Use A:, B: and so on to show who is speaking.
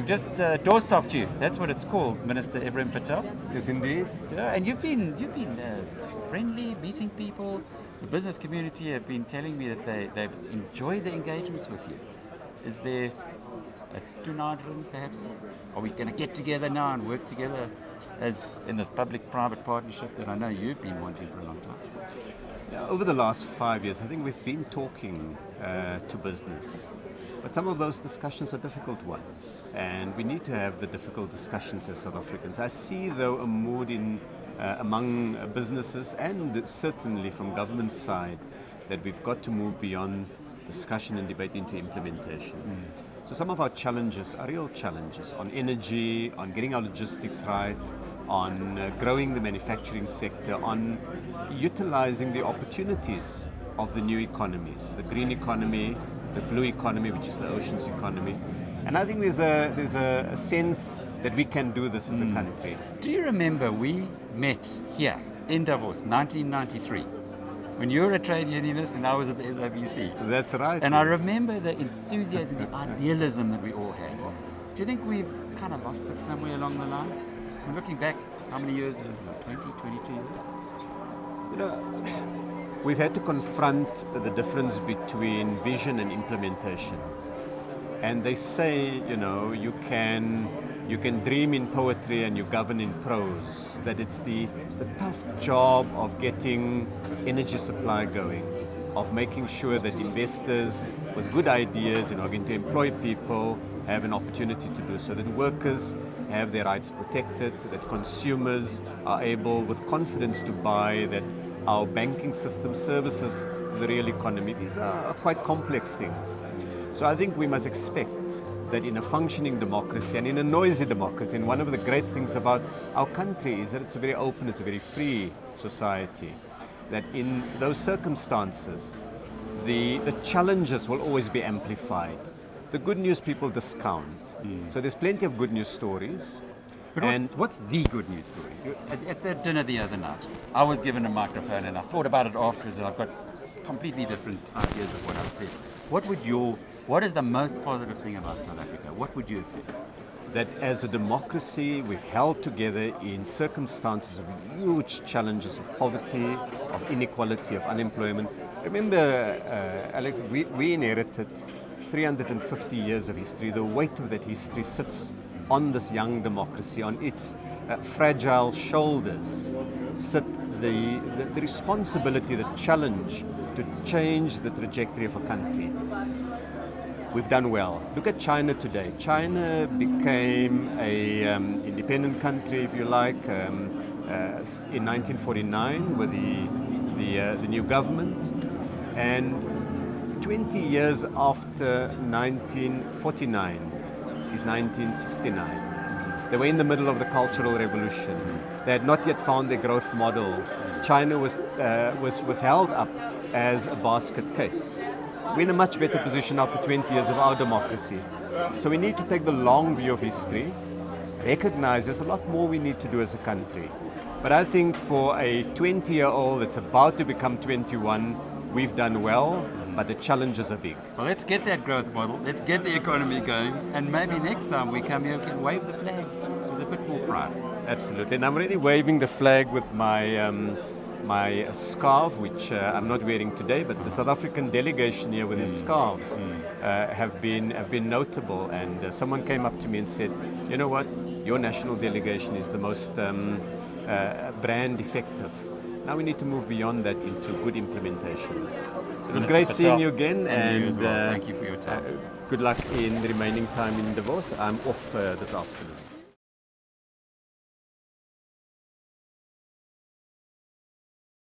A: We've just doorstopped you. That's what it's called, Minister Ebrahim Patel.
B: Yes, indeed.
A: Yeah, and you've been friendly, meeting people. The business community have been telling me that they've enjoyed the engagements with you. Is there a toenadering, perhaps? Are we going to get together now and work together as in this public-private partnership that I know you've been wanting for a long time?
B: Yeah, over the last 5 years, I think we've been talking to business. But some of those discussions are difficult ones, and we need to have the difficult discussions as South Africans. I see, though, a mood among businesses and certainly from government side that we've got to move beyond discussion and debate into implementation. So some of our challenges are real challenges on energy, on getting our logistics right, on growing the manufacturing sector, on utilizing the opportunities of the new economies, the green economy, the blue economy, which is the oceans economy. And I think there's a sense that we can do this as a country.
A: Do you remember we met here in Davos, 1993, when you were a trade unionist and I was at the SABC?
B: That's right.
A: And I remember the enthusiasm, the idealism that we all had. Do you think we've kind of lost it somewhere along the line? So looking back, how many years is it? 20, 22 years?
B: You know, we've had to confront the difference between vision and implementation. And they say, you know, you can dream in poetry and you govern in prose, that it's the tough job of getting energy supply going, of making sure that investors with good ideas and are going to employ people have an opportunity to do so, that workers have their rights protected, that consumers are able with confidence to buy, that our banking system services the real economy. These are quite complex things. So I think we must expect that in a functioning democracy and in a noisy democracy, and one of the great things about our country is that it's a very open, it's a very free society, that in those circumstances, the challenges will always be amplified. The good news people discount. So there's plenty of good news stories.
A: But what's the good news story? At the dinner the other night, I was given a microphone and I thought about it afterwards, and I've got completely different ideas of what I said. What is the most positive thing about South Africa? What would you have said?
B: That as a democracy, we've held together in circumstances of huge challenges of poverty, of inequality, of unemployment. Remember, Alex, we inherited 350 years of history. The weight of that history sits on this young democracy, on its fragile shoulders, sit the responsibility, the challenge to change the trajectory of a country. We've done well. Look at China today. China became an independent country, if you like, in 1949 with the new government. And 20 years after 1949 is 1969. They were in the middle of the Cultural Revolution. They had not yet found their growth model. China was held up as a basket case. We're in a much better position after 20 years of our democracy. So we need to take the long view of history, recognize there's a lot more we need to do as a country. But I think for a 20-year-old that's about to become 21, we've done well, but the challenges are big.
A: Well, let's get that growth model, let's get the economy going, and maybe next time we come here we can wave the flags with a bit more pride.
B: Absolutely, and I'm already waving the flag with my scarf, which I'm not wearing today, but the South African delegation here with their scarves have been notable. And someone came up to me and said, you know what, your national delegation is the most brand effective. Now we need to move beyond that into good implementation. It was great seeing you again,
A: and thank you for your time.
B: Good luck in the remaining time in Davos. I'm off this afternoon.